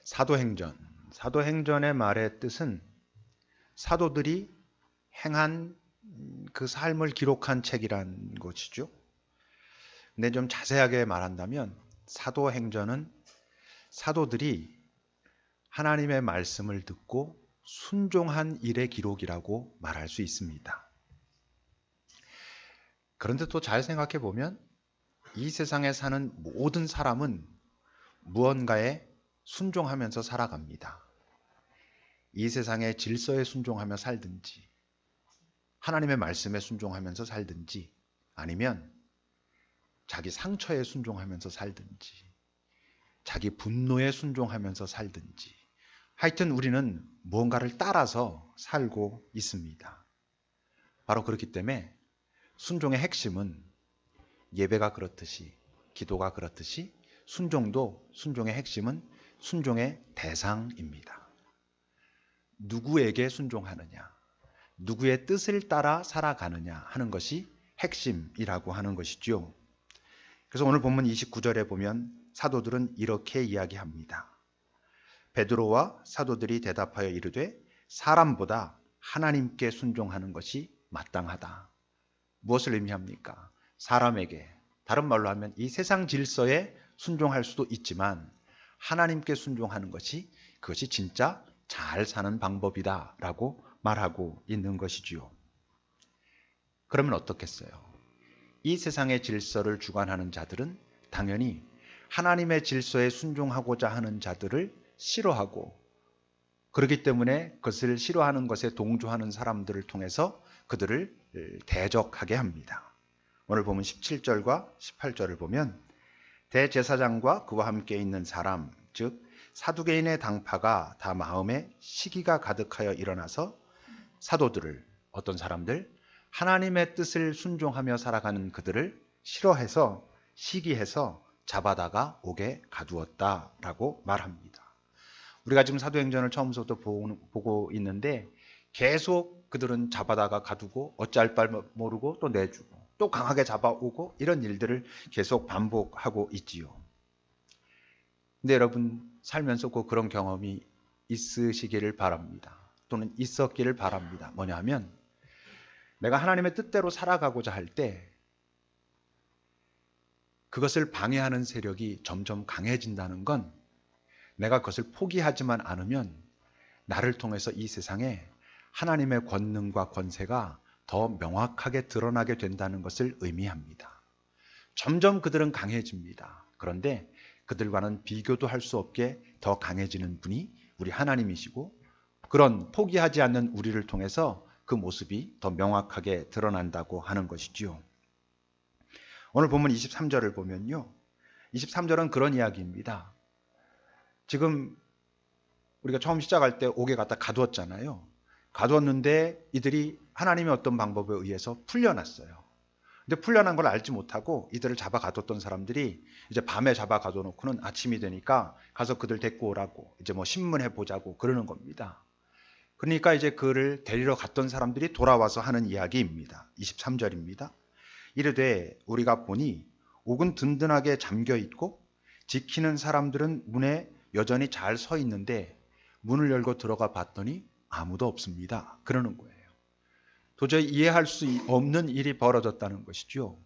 사도행전. 사도행전의 말의 뜻은 사도들이 행한 그 삶을 기록한 책이란 것이죠. 근데 좀 자세하게 말한다면 사도행전은 사도들이 하나님의 말씀을 듣고 순종한 일의 기록이라고 말할 수 있습니다. 그런데 또 잘 생각해 보면 이 세상에 사는 모든 사람은 무언가에 순종하면서 살아갑니다. 이 세상의 질서에 순종하며 살든지, 하나님의 말씀에 순종하면서 살든지, 아니면 자기 상처에 순종하면서 살든지, 자기 분노에 순종하면서 살든지, 하여튼 우리는 무언가를 따라서 살고 있습니다. 바로 그렇기 때문에 순종의 핵심은 예배가 그렇듯이, 기도가 그렇듯이 순종의 핵심은 순종의 대상입니다. 누구에게 순종하느냐, 누구의 뜻을 따라 살아가느냐 하는 것이 핵심이라고 하는 것이죠. 그래서 오늘 본문 29절에 보면 사도들은 이렇게 이야기합니다. 베드로와 사도들이 대답하여 이르되 사람보다 하나님께 순종하는 것이 마땅하다. 무엇을 의미합니까? 사람에게, 다른 말로 하면 이 세상 질서에 순종할 수도 있지만 하나님께 순종하는 것이 그것이 진짜 잘 사는 방법이다 라고 말하고 있는 것이지요. 그러면 어떻겠어요? 이 세상의 질서를 주관하는 자들은 당연히 하나님의 질서에 순종하고자 하는 자들을 싫어하고, 그렇기 때문에 그것을 싫어하는 것에 동조하는 사람들을 통해서 그들을 대적하게 합니다. 오늘 보면 17절과 18절을 보면 대제사장과 그와 함께 있는 사람, 즉 사두개인의 당파가 다 마음에 시기가 가득하여 일어나서 사도들을, 어떤 사람들, 하나님의 뜻을 순종하며 살아가는 그들을 싫어해서 시기해서 잡아다가 옥에 가두었다라고 말합니다. 우리가 지금 사도행전을 처음부터 보고 있는데 계속 그들은 잡아다가 가두고 어찌할 바를 모르고 또 내주고 또 강하게 잡아오고 이런 일들을 계속 반복하고 있지요. 근데 여러분 살면서 꼭 그런 경험이 있으시기를 바랍니다. 또는 있었기를 바랍니다. 뭐냐 하면 내가 하나님의 뜻대로 살아가고자 할 때 그것을 방해하는 세력이 점점 강해진다는 건 내가 그것을 포기하지만 않으면 나를 통해서 이 세상에 하나님의 권능과 권세가 더 명확하게 드러나게 된다는 것을 의미합니다. 점점 그들은 강해집니다. 그런데 그들과는 비교도 할 수 없게 더 강해지는 분이 우리 하나님이시고, 그런 포기하지 않는 우리를 통해서 그 모습이 더 명확하게 드러난다고 하는 것이지요. 오늘 본문 23절을 보면요, 23절은 그런 이야기입니다. 지금 우리가 처음 시작할 때 옥에 갖다 가두었잖아요. 가두었는데 이들이 하나님의 어떤 방법에 의해서 풀려났어요. 근데 풀려난 걸 알지 못하고 이들을 잡아 가뒀던 사람들이 이제 밤에 잡아 가둬놓고는 아침이 되니까 가서 그들 데리고 오라고 이제 뭐 신문해 보자고 그러는 겁니다. 그러니까 이제 그를 데리러 갔던 사람들이 돌아와서 하는 이야기입니다. 23절입니다. 이르되 우리가 보니 옥은 든든하게 잠겨 있고 지키는 사람들은 문에 여전히 잘 서 있는데 문을 열고 들어가 봤더니 아무도 없습니다. 그러는 거예요. 도저히 이해할 수 없는 일이 벌어졌다는 것이죠.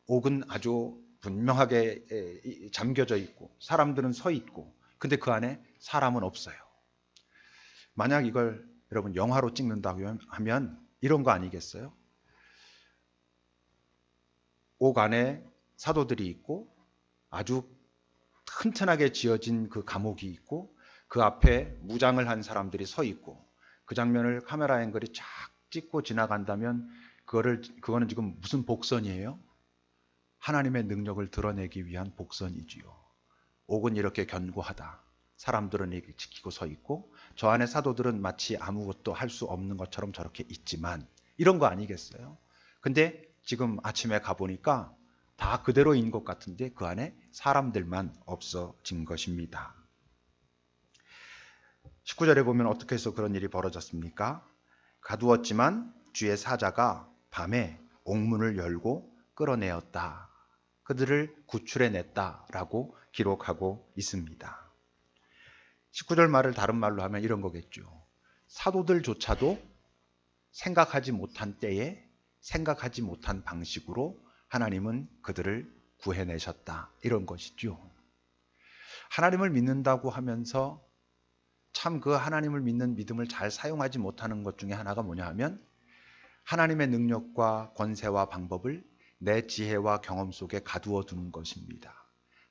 옥은 아주 분명하게 잠겨져 있고 사람들은 서 있고, 근데 그 안에 사람은 없어요. 만약 이걸 여러분 영화로 찍는다고 하면 이런 거 아니겠어요? 옥 안에 사도들이 있고 아주 튼튼하게 지어진 그 감옥이 있고 그 앞에 무장을 한 사람들이 서 있고, 그 장면을 카메라 앵글이 쫙 찍고 지나간다면 그거는 지금 무슨 복선이에요? 하나님의 능력을 드러내기 위한 복선이지요. 옥은 이렇게 견고하다. 사람들은 이렇게 지키고 서 있고 저 안에 사도들은 마치 아무것도 할 수 없는 것처럼 저렇게 있지만, 이런 거 아니겠어요? 근데 지금 아침에 가보니까 다 그대로인 것 같은데 그 안에 사람들만 없어진 것입니다. 19절에 보면 어떻게 해서 그런 일이 벌어졌습니까? 가두었지만 주의 사자가 밤에 옥문을 열고 끌어내었다. 그들을 구출해냈다라고 기록하고 있습니다. 19절 말을 다른 말로 하면 이런 거겠죠. 사도들조차도 생각하지 못한 때에 생각하지 못한 방식으로 하나님은 그들을 구해내셨다. 이런 것이죠. 하나님을 믿는다고 하면서 참 그 하나님을 믿는 믿음을 잘 사용하지 못하는 것 중에 하나가 뭐냐 하면 하나님의 능력과 권세와 방법을 내 지혜와 경험 속에 가두어 두는 것입니다.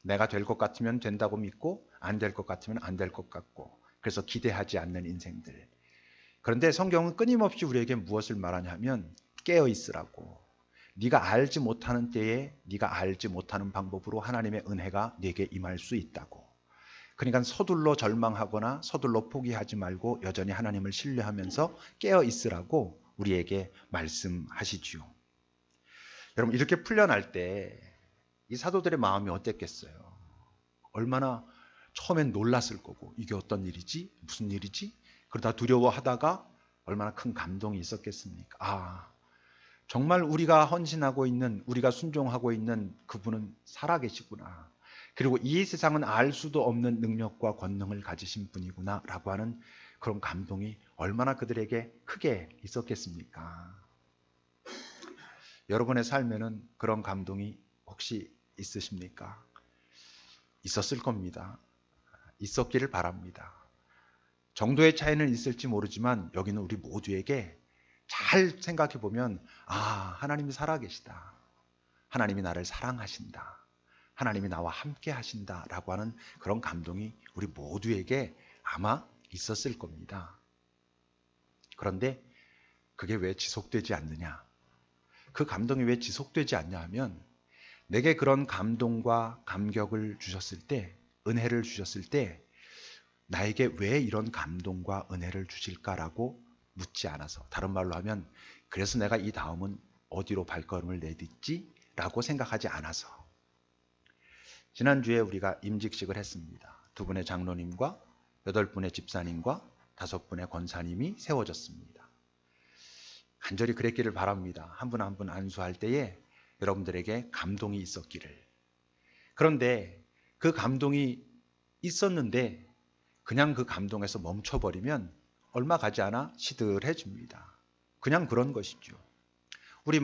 내가 될 것 같으면 된다고 믿고 안 될 것 같으면 안 될 것 같고 그래서 기대하지 않는 인생들. 그런데 성경은 끊임없이 우리에게 무엇을 말하냐면 깨어 있으라고. 네가 알지 못하는 때에 네가 알지 못하는 방법으로 하나님의 은혜가 네게 임할 수 있다고. 그러니까 서둘러 절망하거나 서둘러 포기하지 말고 여전히 하나님을 신뢰하면서 깨어 있으라고 우리에게 말씀하시지요. 여러분 이렇게 풀려날 때 이 사도들의 마음이 어땠겠어요? 얼마나 처음엔 놀랐을 거고 이게 어떤 일이지? 무슨 일이지? 그러다 두려워하다가 얼마나 큰 감동이 있었겠습니까? 아, 정말 우리가 헌신하고 있는, 우리가 순종하고 있는 그분은 살아계시구나. 그리고 이 세상은 알 수도 없는 능력과 권능을 가지신 분이구나 라고 하는 그런 감동이 얼마나 그들에게 크게 있었겠습니까? 여러분의 삶에는 그런 감동이 혹시 있으십니까? 있었을 겁니다. 있었기를 바랍니다. 정도의 차이는 있을지 모르지만 여기는 우리 모두에게 잘 생각해 보면 아, 하나님이 살아계시다. 하나님이 나를 사랑하신다. 하나님이 나와 함께 하신다라고 하는 그런 감동이 우리 모두에게 아마 있었을 겁니다. 그런데 그게 왜 지속되지 않느냐? 그 감동이 왜 지속되지 않냐 하면 내게 그런 감동과 감격을 주셨을 때, 은혜를 주셨을 때 나에게 왜 이런 감동과 은혜를 주실까라고 묻지 않아서, 다른 말로 하면 그래서 내가 이 다음은 어디로 발걸음을 내딛지? 라고 생각하지 않아서. 지난주에 우리가 임직식을 했습니다. 2분의 장로님과 8분의 집사님과 5분의 권사님이 세워졌습니다. 간절히 그랬기를 바랍니다. 한 분 한 분 안수할 때에 여러분들에게 감동이 있었기를. 그런데 그 감동이 있었는데 그냥 그 감동에서 멈춰버리면 얼마 가지 않아 시들해집니다. 그냥 그런 것이죠. 우리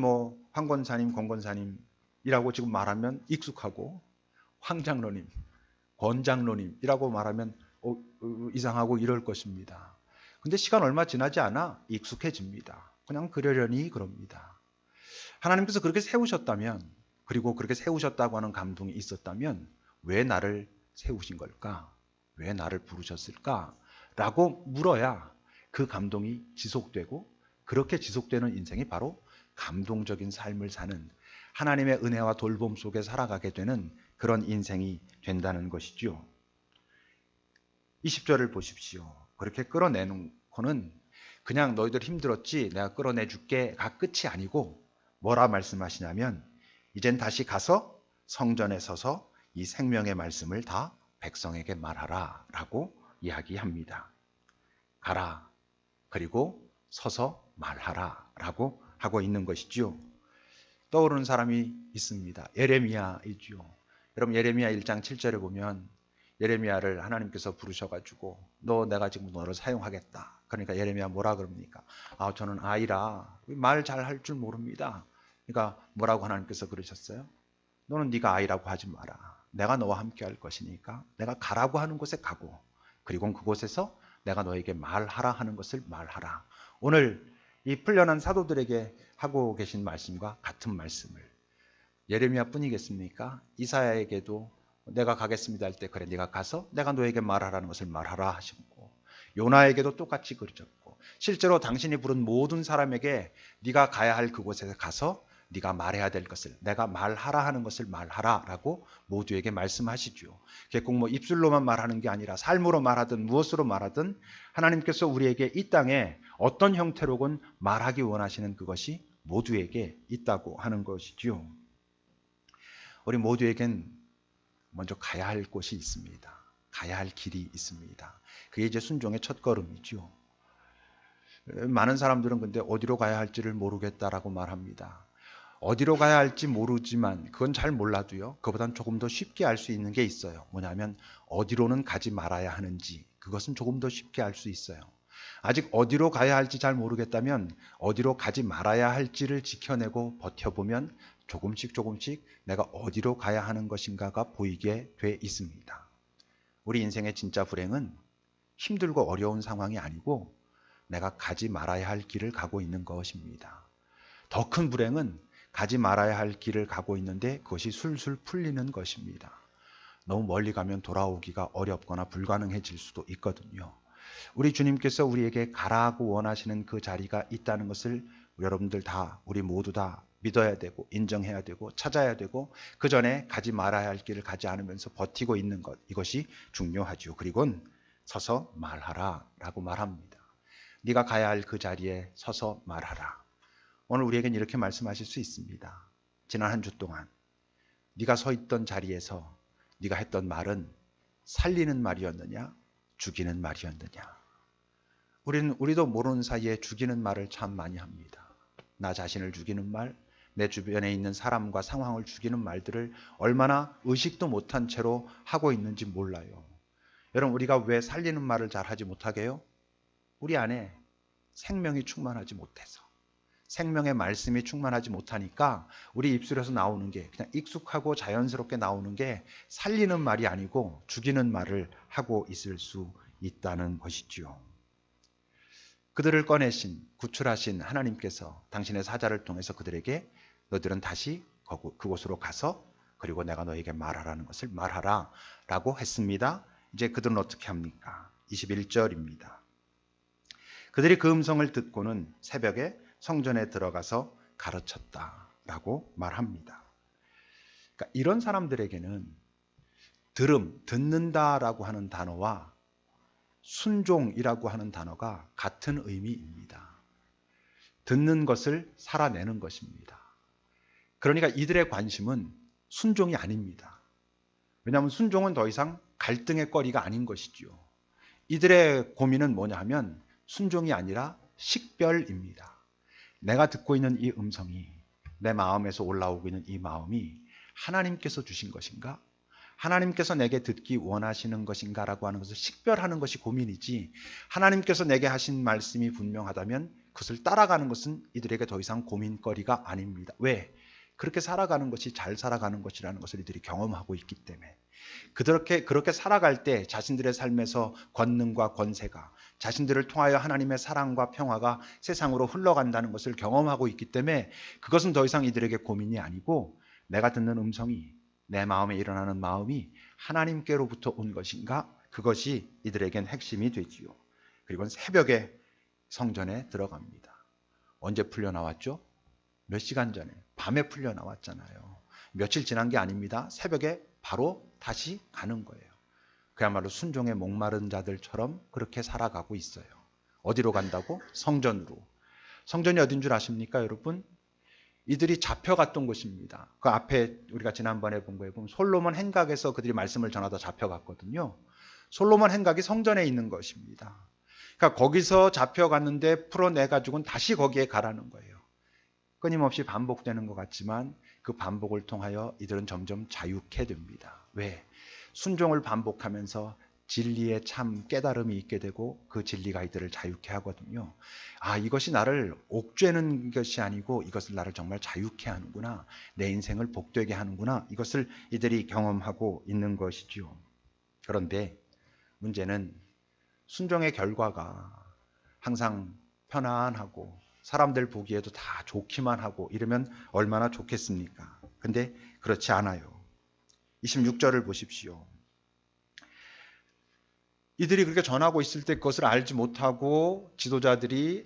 황 권사님, 권 권사님이라고 지금 말하면 익숙하고 황 장로님, 권 장로님이라고 말하면 이상하고 이럴 것입니다. 근데 시간 얼마 지나지 않아 익숙해집니다. 그냥 그러려니 그럽니다. 하나님께서 그렇게 세우셨다면, 그리고 그렇게 세우셨다고 하는 감동이 있었다면 왜 나를 세우신 걸까? 왜 나를 부르셨을까? 라고 물어야 그 감동이 지속되고, 그렇게 지속되는 인생이 바로 감동적인 삶을 사는, 하나님의 은혜와 돌봄 속에 살아가게 되는 그런 인생이 된다는 것이죠. 20절을 보십시오. 그렇게 끌어내놓고는 그냥 너희들 힘들었지 내가 끌어내줄게가 끝이 아니고 뭐라 말씀하시냐면 이젠 다시 가서 성전에 서서 이 생명의 말씀을 다 백성에게 말하라 라고 이야기합니다. 가라, 그리고 서서 말하라 라고 하고 있는 것이죠. 떠오르는 사람이 있습니다. 예레미야이죠. 여러분 예레미야 1장 7절에 보면 예레미야를 하나님께서 부르셔가지고 내가 지금 너를 사용하겠다. 그러니까 예레미야 뭐라 그럽니까? 저는 아이라 말 잘 할 줄 모릅니다. 그러니까 뭐라고 하나님께서 그러셨어요? 너는 네가 아이라고 하지 마라. 내가 너와 함께 할 것이니까 내가 가라고 하는 곳에 가고 그리고 그곳에서 내가 너에게 말하라 하는 것을 말하라. 오늘 이 풀려난 사도들에게 하고 계신 말씀과 같은 말씀을 예레미야 뿐이겠습니까? 이사야에게도 내가 가겠습니다 할 때 그래 네가 가서 내가 너에게 말하라는 것을 말하라 하셨고 요나에게도 똑같이 그러셨고 실제로 당신이 부른 모든 사람에게 네가 가야 할 그곳에 가서 네가 말해야 될 것을 내가 말하라 하는 것을 말하라 라고 모두에게 말씀하시죠. 꼭 입술로만 말하는 게 아니라 삶으로 말하든 무엇으로 말하든 하나님께서 우리에게 이 땅에 어떤 형태로건 말하기 원하시는 그것이 모두에게 있다고 하는 것이죠. 우리 모두에겐 먼저 가야 할 곳이 있습니다. 가야 할 길이 있습니다. 그게 이제 순종의 첫걸음이죠. 많은 사람들은 근데 어디로 가야 할지를 모르겠다라고 말합니다. 어디로 가야 할지 모르지만 그건 잘 몰라도요. 그보단 조금 더 쉽게 알 수 있는 게 있어요. 뭐냐면 어디로는 가지 말아야 하는지 그것은 조금 더 쉽게 알 수 있어요. 아직 어디로 가야 할지 잘 모르겠다면 어디로 가지 말아야 할지를 지켜내고 버텨보면 조금씩 내가 어디로 가야 하는 것인가가 보이게 돼 있습니다. 우리 인생의 진짜 불행은 힘들고 어려운 상황이 아니고 내가 가지 말아야 할 길을 가고 있는 것입니다. 더 큰 불행은 가지 말아야 할 길을 가고 있는데 그것이 술술 풀리는 것입니다. 너무 멀리 가면 돌아오기가 어렵거나 불가능해질 수도 있거든요. 우리 주님께서 우리에게 가라고 원하시는 그 자리가 있다는 것을 여러분들 다, 우리 모두 다 믿어야 되고 인정해야 되고 찾아야 되고 그 전에 가지 말아야 할 길을 가지 않으면서 버티고 있는 것, 이것이 중요하죠. 그리고는 서서 말하라 라고 말합니다. 네가 가야 할 그 자리에 서서 말하라. 오늘 우리에겐 이렇게 말씀하실 수 있습니다. 지난 한 주 동안 네가 서 있던 자리에서 네가 했던 말은 살리는 말이었느냐 죽이는 말이었느냐. 우리도 모르는 사이에 죽이는 말을 참 많이 합니다. 나 자신을 죽이는 말, 내 주변에 있는 사람과 상황을 죽이는 말들을 얼마나 의식도 못한 채로 하고 있는지 몰라요. 여러분, 우리가 왜 살리는 말을 잘 하지 못하게요? 우리 안에 생명이 충만하지 못해서, 생명의 말씀이 충만하지 못하니까 우리 입술에서 나오는 게 그냥 익숙하고 자연스럽게 나오는 게 살리는 말이 아니고 죽이는 말을 하고 있을 수 있다는 것이지요. 그들을 꺼내신, 구출하신 하나님께서 당신의 사자를 통해서 그들에게 너희들은 다시 그곳으로 가서 그리고 내가 너에게 말하라는 것을 말하라 라고 했습니다. 이제 그들은 어떻게 합니까? 21절입니다. 그들이 그 음성을 듣고는 새벽에 성전에 들어가서 가르쳤다 라고 말합니다. 그러니까 이런 사람들에게는 듣는다라고 하는 단어와 순종이라고 하는 단어가 같은 의미입니다. 듣는 것을 살아내는 것입니다. 그러니까 이들의 관심은 순종이 아닙니다. 왜냐하면 순종은 더 이상 갈등의 거리가 아닌 것이지요. 이들의 고민은 뭐냐 하면 순종이 아니라 식별입니다. 내가 듣고 있는 이 음성이, 내 마음에서 올라오고 있는 이 마음이 하나님께서 주신 것인가? 하나님께서 내게 듣기 원하시는 것인가 라고 하는 것을 식별하는 것이 고민이지, 하나님께서 내게 하신 말씀이 분명하다면 그것을 따라가는 것은 이들에게 더 이상 고민거리가 아닙니다. 왜? 그렇게 살아가는 것이 잘 살아가는 것이라는 것을 이들이 경험하고 있기 때문에. 그렇게 살아갈 때 자신들의 삶에서 권능과 권세가, 자신들을 통하여 하나님의 사랑과 평화가 세상으로 흘러간다는 것을 경험하고 있기 때문에 그것은 더 이상 이들에게 고민이 아니고, 내가 듣는 음성이, 내 마음에 일어나는 마음이 하나님께로부터 온 것인가? 그것이 이들에겐 핵심이 되지요. 그리고 새벽에 성전에 들어갑니다. 언제 풀려나왔죠? 몇 시간 전에, 밤에 풀려나왔잖아요. 며칠 지난 게 아닙니다. 새벽에 바로 다시 가는 거예요. 그야말로 순종의 목마른 자들처럼 그렇게 살아가고 있어요. 어디로 간다고? 성전으로. 성전이 어딘 줄 아십니까, 여러분? 이들이 잡혀갔던 곳입니다. 그 앞에 우리가 지난번에 본 거에 보면 솔로몬 행각에서 그들이 말씀을 전하다 잡혀갔거든요. 솔로몬 행각이 성전에 있는 것입니다. 그러니까 거기서 잡혀갔는데 풀어내가지고는 다시 거기에 가라는 거예요. 끊임없이 반복되는 것 같지만 그 반복을 통하여 이들은 점점 자유케 됩니다. 왜? 순종을 반복하면서 진리의 참 깨달음이 있게 되고 그 진리가 이들을 자유케 하거든요. 아, 이것이 나를 옥죄는 것이 아니고 이것을 나를 정말 자유케 하는구나. 내 인생을 복되게 하는구나. 이것을 이들이 경험하고 있는 것이죠. 그런데 문제는 순종의 결과가 항상 편안하고 사람들 보기에도 다 좋기만 하고 이러면 얼마나 좋겠습니까? 근데 그렇지 않아요. 26절을 보십시오. 이들이 그렇게 전하고 있을 때 그것을 알지 못하고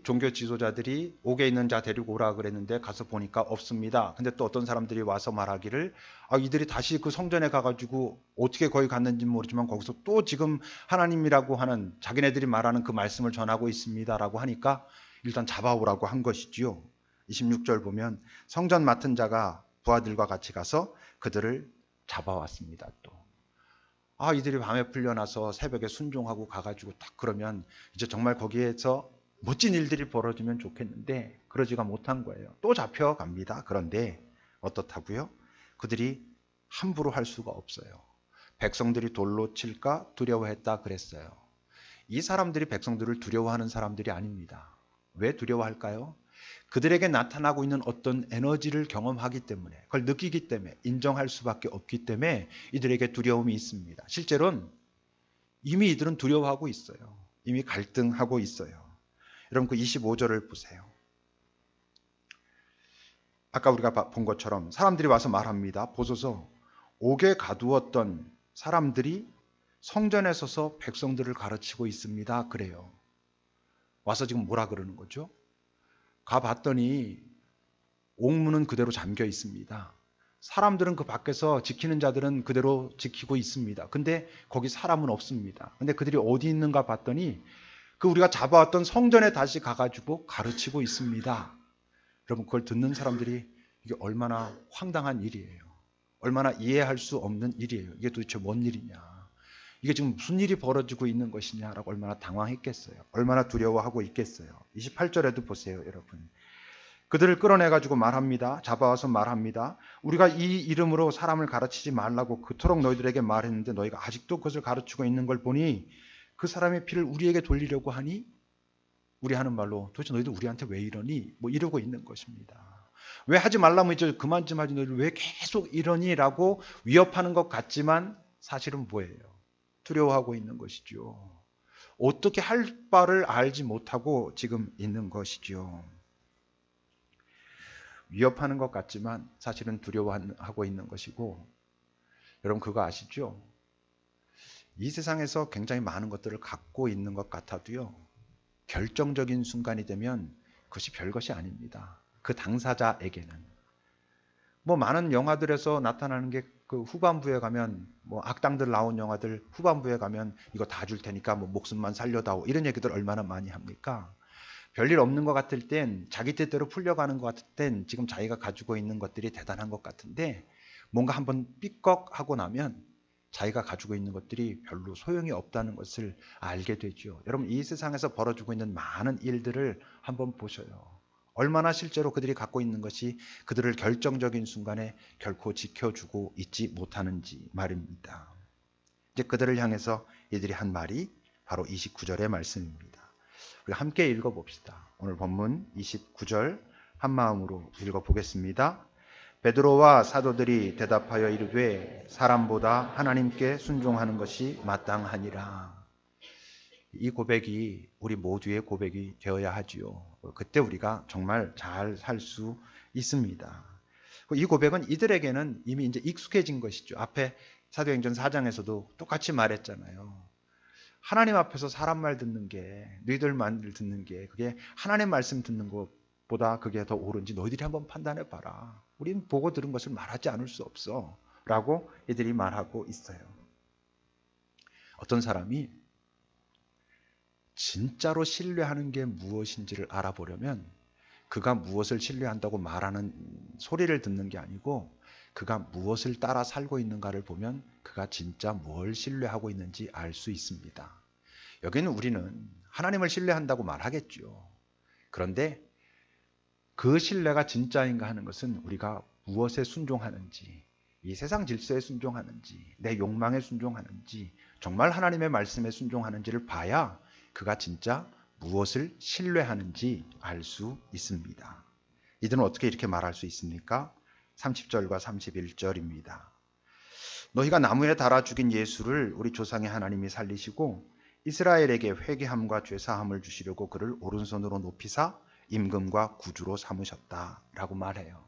종교 지도자들이 옥에 있는 자 데리고 오라 그랬는데 가서 보니까 없습니다. 근데 또 어떤 사람들이 와서 말하기를 이들이 다시 그 성전에 가가지고 어떻게 거기 갔는지 모르지만 거기서 또 지금 하나님이라고 하는 자기네들이 말하는 그 말씀을 전하고 있습니다라고 하니까 일단 잡아오라고 한 것이지요. 26절 보면 성전 맡은 자가 부하들과 같이 가서 그들을 잡아왔습니다. 또. 이들이 밤에 풀려나서 새벽에 순종하고 가가지고 딱 그러면 이제 정말 거기에서 멋진 일들이 벌어지면 좋겠는데 그러지가 못한 거예요. 또 잡혀갑니다. 그런데 어떻다고요? 그들이 함부로 할 수가 없어요. 백성들이 돌로 칠까 두려워했다 그랬어요. 이 사람들이 백성들을 두려워하는 사람들이 아닙니다. 왜 두려워할까요? 그들에게 나타나고 있는 어떤 에너지를 경험하기 때문에, 그걸 느끼기 때문에, 인정할 수밖에 없기 때문에 이들에게 두려움이 있습니다. 실제로는 이미 이들은 두려워하고 있어요. 이미 갈등하고 있어요. 여러분 그 25절을 보세요. 아까 우리가 본 것처럼 사람들이 와서 말합니다. 보소서, 옥에 가두었던 사람들이 성전에 서서 백성들을 가르치고 있습니다. 그래요. 와서 지금 뭐라 그러는 거죠? 가봤더니 옥문은 그대로 잠겨 있습니다. 사람들은 그 밖에서 지키는 자들은 그대로 지키고 있습니다. 근데 거기 사람은 없습니다. 근데 그들이 어디 있는가 봤더니 그 우리가 잡아왔던 성전에 다시 가가지고 가르치고 있습니다. 여러분 그걸 듣는 사람들이 이게 얼마나 황당한 일이에요. 얼마나 이해할 수 없는 일이에요. 이게 도대체 뭔 일이냐. 이게 지금 무슨 일이 벌어지고 있는 것이냐라고 얼마나 당황했겠어요. 얼마나 두려워하고 있겠어요. 28절에도 보세요, 여러분. 그들을 끌어내가지고 말합니다. 잡아와서 말합니다. 우리가 이 이름으로 사람을 가르치지 말라고 그토록 너희들에게 말했는데 너희가 아직도 그것을 가르치고 있는 걸 보니 그 사람의 피를 우리에게 돌리려고 하니 우리 하는 말로 도대체 너희들 우리한테 왜 이러니? 뭐 이러고 있는 것입니다. 왜 하지 말라면 이제 그만 좀 하지 너희들 왜 계속 이러니? 라고 위협하는 것 같지만 사실은 뭐예요? 두려워하고 있는 것이죠. 어떻게 할 바를 알지 못하고 지금 있는 것이죠. 위협하는 것 같지만 사실은 두려워하고 있는 것이고, 여러분 그거 아시죠? 이 세상에서 굉장히 많은 것들을 갖고 있는 것 같아도요, 결정적인 순간이 되면 그것이 별것이 아닙니다. 그 당사자에게는. 뭐 많은 영화들에서 나타나는 게 그 후반부에 가면 뭐 악당들 나온 영화들 후반부에 가면 이거 다 줄 테니까 뭐 목숨만 살려다오 이런 얘기들 얼마나 많이 합니까? 별일 없는 것 같을 땐 자기 뜻대로 풀려가는 것 같을 땐 지금 자기가 가지고 있는 것들이 대단한 것 같은데 뭔가 한번 삐걱하고 나면 자기가 가지고 있는 것들이 별로 소용이 없다는 것을 알게 되죠. 여러분 이 세상에서 벌어지고 있는 많은 일들을 한번 보셔요. 얼마나 실제로 그들이 갖고 있는 것이 그들을 결정적인 순간에 결코 지켜주고 있지 못하는지 말입니다. 이제 그들을 향해서 이들이 한 말이 바로 29절의 말씀입니다. 우리 함께 읽어봅시다. 오늘 본문 29절 한 마음으로 읽어보겠습니다. 베드로와 사도들이 대답하여 이르되 사람보다 하나님께 순종하는 것이 마땅하니라. 이 고백이 우리 모두의 고백이 되어야 하지요. 그때 우리가 정말 잘 살 수 있습니다. 이 고백은 이들에게는 이미 이제 익숙해진 것이죠. 앞에 사도행전 4장에서도 똑같이 말했잖아요. 하나님 앞에서 사람 말 듣는 게, 너희들 말 듣는 게 그게 하나님 말씀 듣는 것보다 그게 더 옳은지 너희들이 한번 판단해 봐라. 우린 보고 들은 것을 말하지 않을 수 없어. 라고 이들이 말하고 있어요. 어떤 사람이 진짜로 신뢰하는 게 무엇인지를 알아보려면 그가 무엇을 신뢰한다고 말하는 소리를 듣는 게 아니고 그가 무엇을 따라 살고 있는가를 보면 그가 진짜 뭘 신뢰하고 있는지 알 수 있습니다. 여기는 우리는 하나님을 신뢰한다고 말하겠죠. 그런데 그 신뢰가 진짜인가 하는 것은 우리가 무엇에 순종하는지, 이 세상 질서에 순종하는지, 내 욕망에 순종하는지, 정말 하나님의 말씀에 순종하는지를 봐야 그가 진짜 무엇을 신뢰하는지 알 수 있습니다. 이들은 어떻게 이렇게 말할 수 있습니까? 30절과 31절입니다. 너희가 나무에 달아 죽인 예수를 우리 조상의 하나님이 살리시고 이스라엘에게 회개함과 죄사함을 주시려고 그를 오른손으로 높이사 임금과 구주로 삼으셨다 라고 말해요.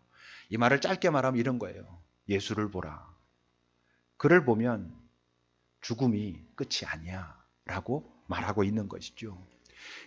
이 말을 짧게 말하면 이런 거예요. 예수를 보라. 그를 보면 죽음이 끝이 아니야 라고 말하고 있는 것이죠.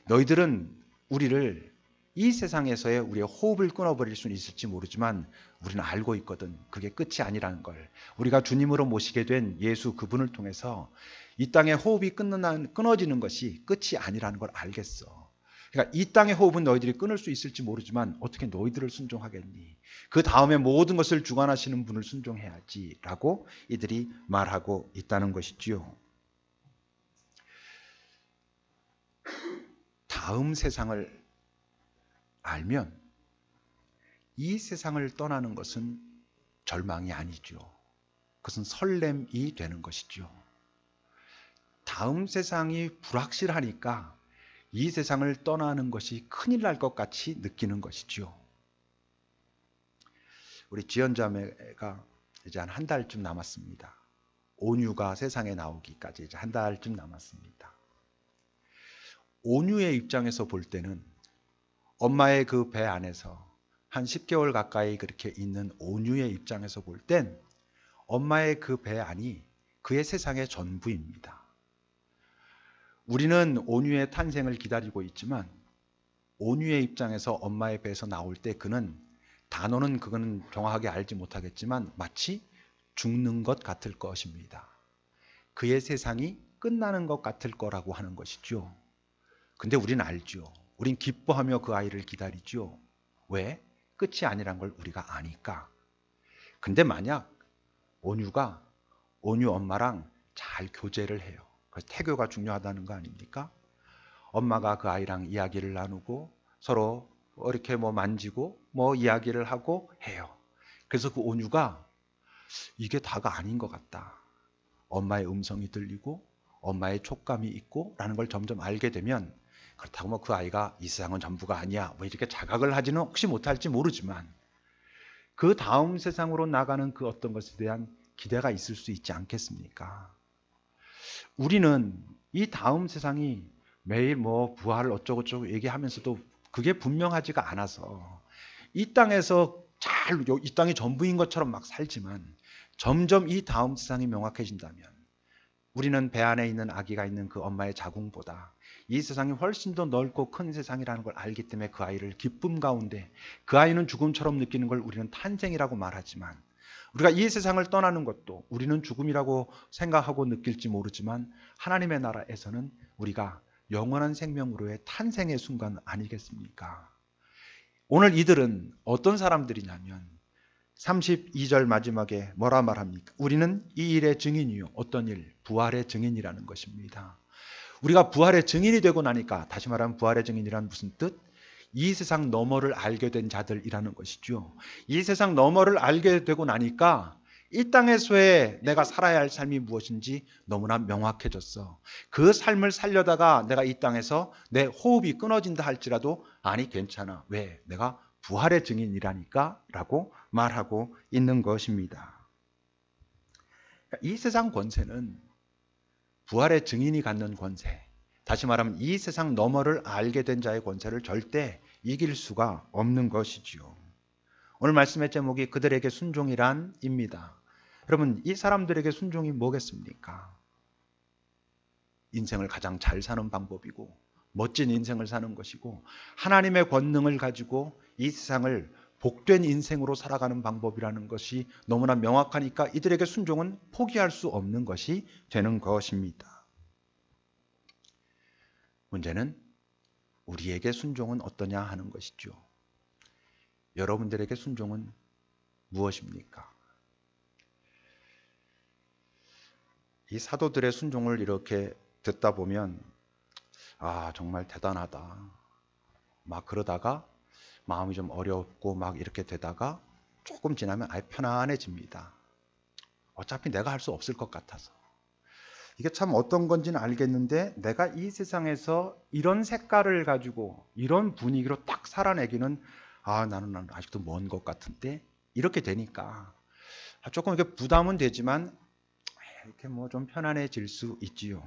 너희들은 우리를 이 세상에서의 우리의 호흡을 끊어버릴 수는 있을지 모르지만 우리는 알고 있거든. 그게 끝이 아니라는 걸. 우리가 주님으로 모시게 된 예수 그분을 통해서 이 땅의 호흡이 끊어지는 것이 끝이 아니라는 걸 알겠어. 그러니까 이 땅의 호흡은 너희들이 끊을 수 있을지 모르지만 어떻게 너희들을 순종하겠니? 그 다음에 모든 것을 주관하시는 분을 순종해야지 라고 이들이 말하고 있다는 것이지요. 다음 세상을 알면 이 세상을 떠나는 것은 절망이 아니죠. 그것은 설렘이 되는 것이죠. 다음 세상이 불확실하니까 이 세상을 떠나는 것이 큰일 날 것 같이 느끼는 것이죠. 우리 지연자매가 이제 한 달쯤 남았습니다. 온유가 세상에 나오기까지 이제 한 달쯤 남았습니다. 온유의 입장에서 볼 때는 엄마의 그 배 안에서 한 10개월 가까이 그렇게 있는 온유의 입장에서 볼 땐 엄마의 그 배 안이 그의 세상의 전부입니다. 우리는 온유의 탄생을 기다리고 있지만 온유의 입장에서 엄마의 배에서 나올 때 그는 단어는 그거는 정확하게 알지 못하겠지만 마치 죽는 것 같을 것입니다. 그의 세상이 끝나는 것 같을 거라고 하는 것이죠. 근데 우리는 알죠. 우린 기뻐하며 그 아이를 기다리죠. 왜? 끝이 아니란 걸 우리가 아니까. 근데 만약 온유 엄마랑 잘 교제를 해요. 그래서 태교가 중요하다는 거 아닙니까? 엄마가 그 아이랑 이야기를 나누고 서로 이렇게 만지고 이야기를 하고 해요. 그래서 그 온유가 이게 다가 아닌 것 같다. 엄마의 음성이 들리고 엄마의 촉감이 있고 라는 걸 점점 알게 되면 그렇다고 그 아이가 이 세상은 전부가 아니야 이렇게 자각을 하지는 혹시 못할지 모르지만 그 다음 세상으로 나가는 그 어떤 것에 대한 기대가 있을 수 있지 않겠습니까? 우리는 이 다음 세상이 매일 부활을 어쩌고저쩌고 얘기하면서도 그게 분명하지가 않아서 이 땅에서 이 땅이 전부인 것처럼 막 살지만 점점 이 다음 세상이 명확해진다면 우리는 배 안에 있는 아기가 있는 그 엄마의 자궁보다 이 세상이 훨씬 더 넓고 큰 세상이라는 걸 알기 때문에 그 아이를 기쁨 가운데 그 아이는 죽음처럼 느끼는 걸 우리는 탄생이라고 말하지만 우리가 이 세상을 떠나는 것도 우리는 죽음이라고 생각하고 느낄지 모르지만 하나님의 나라에서는 우리가 영원한 생명으로의 탄생의 순간 아니겠습니까? 오늘 이들은 어떤 사람들이냐면 32절 마지막에 뭐라 말합니까? 우리는 이 일의 증인이요. 어떤 일? 부활의 증인이라는 것입니다. 우리가 부활의 증인이 되고 나니까 다시 말하면 부활의 증인이란 무슨 뜻? 이 세상 너머를 알게 된 자들이라는 것이죠. 이 세상 너머를 알게 되고 나니까 이 땅에서의 내가 살아야 할 삶이 무엇인지 너무나 명확해졌어. 그 삶을 살려다가 내가 이 땅에서 내 호흡이 끊어진다 할지라도 아니 괜찮아. 왜? 내가 부활의 증인이라니까 라고 말하고 있는 것입니다. 이 세상 권세는 부활의 증인이 갖는 권세, 다시 말하면 이 세상 너머를 알게 된 자의 권세를 절대 이길 수가 없는 것이지요. 오늘 말씀의 제목이 그들에게 순종이란입니다. 여러분, 이 사람들에게 순종이 뭐겠습니까? 인생을 가장 잘 사는 방법이고 멋진 인생을 사는 것이고 하나님의 권능을 가지고 이 세상을 복된 인생으로 살아가는 방법이라는 것이 너무나 명확하니까 이들에게 순종은 포기할 수 없는 것이 되는 것입니다. 문제는 우리에게 순종은 어떠냐 하는 것이죠. 여러분들에게 순종은 무엇입니까? 이 사도들의 순종을 이렇게 듣다 보면 정말 대단하다. 막 그러다가 마음이 좀 어렵고 막 이렇게 되다가 조금 지나면 아예 편안해집니다. 어차피 내가 할 수 없을 것 같아서. 이게 참 어떤 건지는 알겠는데 내가 이 세상에서 이런 색깔을 가지고 이런 분위기로 딱 살아내기는 나는 아직도 먼 것 같은데 이렇게 되니까 조금 이렇게 부담은 되지만 이렇게 좀 편안해질 수 있지요.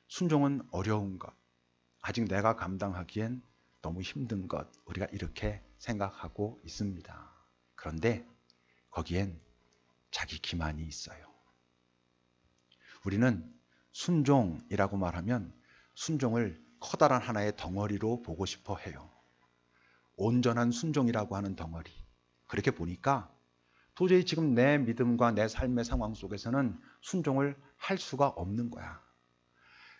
순종은 어려운 것, 아직 내가 감당하기엔 너무 힘든 것, 우리가 이렇게 생각하고 있습니다. 그런데 거기엔 자기 기만이 있어요. 우리는 순종이라고 말하면 순종을 커다란 하나의 덩어리로 보고 싶어 해요. 온전한 순종이라고 하는 덩어리. 그렇게 보니까 도저히 지금 내 믿음과 내 삶의 상황 속에서는 순종을 할 수가 없는 거야.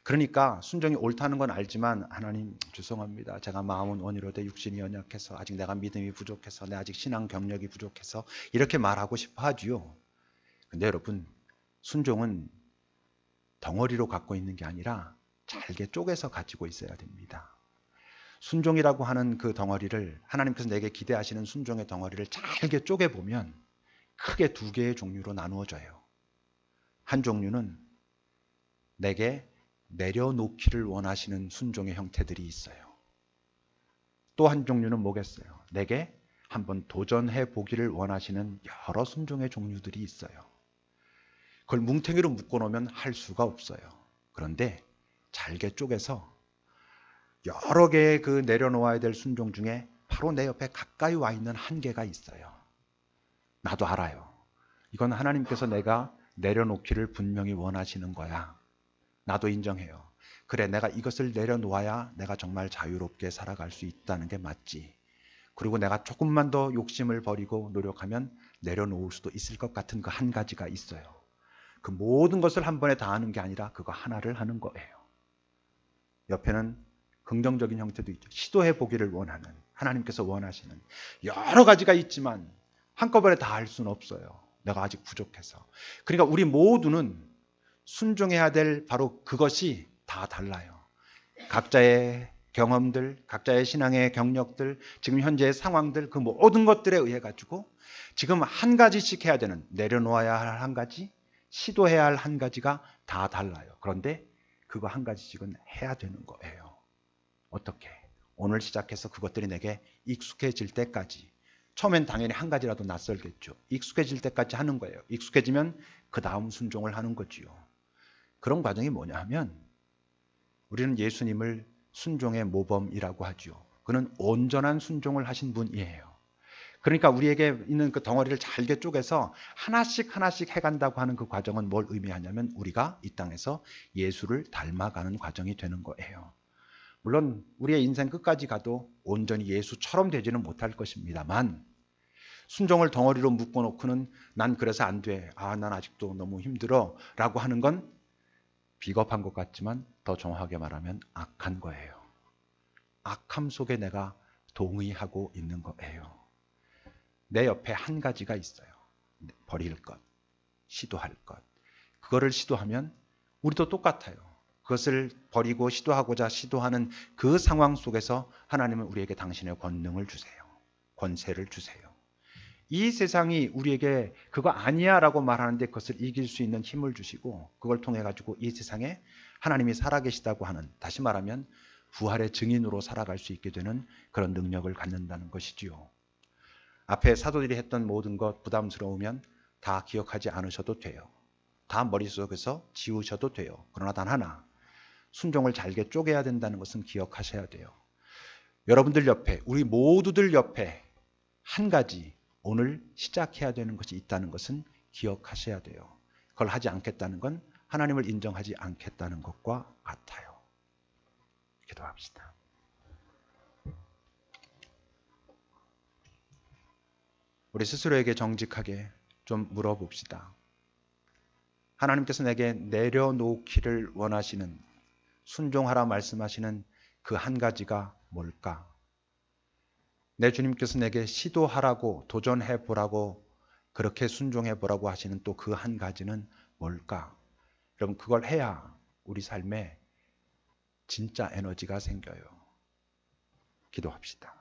그러니까 순종이 옳다는 건 알지만 하나님 죄송합니다. 제가 마음은 원이로되 육신이 연약해서 아직 내가 믿음이 부족해서 내 아직 신앙 경력이 부족해서 이렇게 말하고 싶어 하지요. 근데 여러분 순종은 덩어리로 갖고 있는 게 아니라 잘게 쪼개서 가지고 있어야 됩니다. 순종이라고 하는 그 덩어리를 하나님께서 내게 기대하시는 순종의 덩어리를 잘게 쪼개보면 크게 두 개의 종류로 나누어져요. 한 종류는 내게 내려놓기를 원하시는 순종의 형태들이 있어요. 또 한 종류는 뭐겠어요? 내게 한번 도전해 보기를 원하시는 여러 순종의 종류들이 있어요. 그걸 뭉탱이로 묶어놓으면 할 수가 없어요. 그런데 잘게 쪼개서 여러 개의 그 내려놓아야 될 순종 중에 바로 내 옆에 가까이 와 있는 한 개가 있어요. 나도 알아요. 이건 하나님께서 내가 내려놓기를 분명히 원하시는 거야. 나도 인정해요. 그래, 내가 이것을 내려놓아야 내가 정말 자유롭게 살아갈 수 있다는 게 맞지. 그리고 내가 조금만 더 욕심을 버리고 노력하면 내려놓을 수도 있을 것 같은 그 한 가지가 있어요. 그 모든 것을 한 번에 다 하는 게 아니라 그거 하나를 하는 거예요. 옆에는 긍정적인 형태도 있죠. 시도해 보기를 원하는, 하나님께서 원하시는 여러 가지가 있지만 한꺼번에 다 할 수는 없어요. 내가 아직 부족해서. 그러니까 우리 모두는 순종해야 될 바로 그것이 다 달라요. 각자의 경험들, 각자의 신앙의 경력들, 지금 현재의 상황들, 그 모든 것들에 의해 가지고 지금 한 가지씩 해야 되는, 내려놓아야 할 한 가지, 시도해야 할 한 가지가 다 달라요. 그런데 그거 한 가지씩은 해야 되는 거예요. 어떻게? 오늘 시작해서 그것들이 내게 익숙해질 때까지. 처음엔 당연히 한 가지라도 낯설겠죠. 익숙해질 때까지 하는 거예요. 익숙해지면 그 다음 순종을 하는 거지요. 그런 과정이 뭐냐 하면 우리는 예수님을 순종의 모범이라고 하죠. 그는 온전한 순종을 하신 분이에요. 그러니까 우리에게 있는 그 덩어리를 잘게 쪼개서 하나씩 하나씩 해간다고 하는 그 과정은 뭘 의미하냐면 우리가 이 땅에서 예수를 닮아가는 과정이 되는 거예요. 물론 우리의 인생 끝까지 가도 온전히 예수처럼 되지는 못할 것입니다만 순종을 덩어리로 묶어놓고는 난 그래서 안 돼. 난 아직도 너무 힘들어. 라고 하는 건 비겁한 것 같지만 더 정확하게 말하면 악한 거예요. 악함 속에 내가 동의하고 있는 거예요. 내 옆에 한 가지가 있어요. 버릴 것, 시도할 것. 그거를 시도하면 우리도 똑같아요. 그것을 버리고 시도하고자 시도하는 그 상황 속에서 하나님은 우리에게 당신의 권능을 주세요. 권세를 주세요. 이 세상이 우리에게 그거 아니야 라고 말하는데 그것을 이길 수 있는 힘을 주시고 그걸 통해 가지고 이 세상에 하나님이 살아계시다고 하는, 다시 말하면 부활의 증인으로 살아갈 수 있게 되는 그런 능력을 갖는다는 것이지요. 앞에 사도들이 했던 모든 것 부담스러우면 다 기억하지 않으셔도 돼요. 다 머릿속에서 지우셔도 돼요. 그러나 단 하나, 순종을 잘게 쪼개야 된다는 것은 기억하셔야 돼요. 여러분들 옆에, 우리 모두들 옆에 한 가지 오늘 시작해야 되는 것이 있다는 것은 기억하셔야 돼요. 그걸 하지 않겠다는 건 하나님을 인정하지 않겠다는 것과 같아요. 기도합시다. 우리 스스로에게 정직하게 좀 물어봅시다. 하나님께서 내게 내려놓기를 원하시는, 순종하라 말씀하시는 그 한 가지가 뭘까? 내 주님께서 내게 시도하라고, 도전해 보라고, 그렇게 순종해 보라고 하시는 또 그 한 가지는 뭘까? 여러분, 그걸 해야 우리 삶에 진짜 에너지가 생겨요. 기도합시다.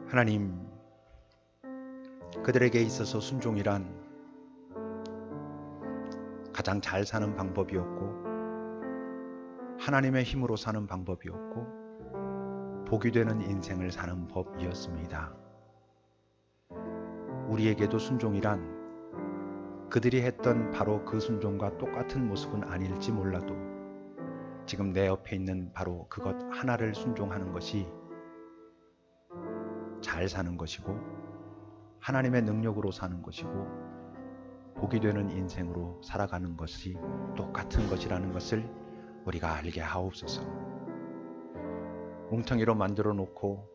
하나님, 그들에게 있어서 순종이란 가장 잘 사는 방법이었고 하나님의 힘으로 사는 방법이었고 복이 되는 인생을 사는 법이었습니다. 우리에게도 순종이란 그들이 했던 바로 그 순종과 똑같은 모습은 아닐지 몰라도 지금 내 옆에 있는 바로 그것 하나를 순종하는 것이 잘 사는 것이고 하나님의 능력으로 사는 것이고 복이 되는 인생으로 살아가는 것이 똑같은 것이라는 것을 우리가 알게 하옵소서. 뭉텅이로 만들어 놓고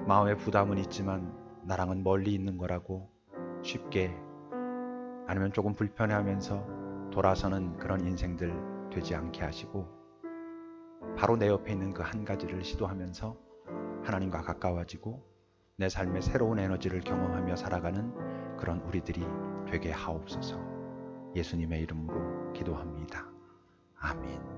마음에 부담은 있지만 나랑은 멀리 있는 거라고 쉽게 아니면 조금 불편해하면서 돌아서는 그런 인생들 되지 않게 하시고 바로 내 옆에 있는 그 한 가지를 시도하면서 하나님과 가까워지고 내 삶의 새로운 에너지를 경험하며 살아가는 그런 우리들이 되게 하옵소서. 예수님의 이름으로 기도합니다. 아멘.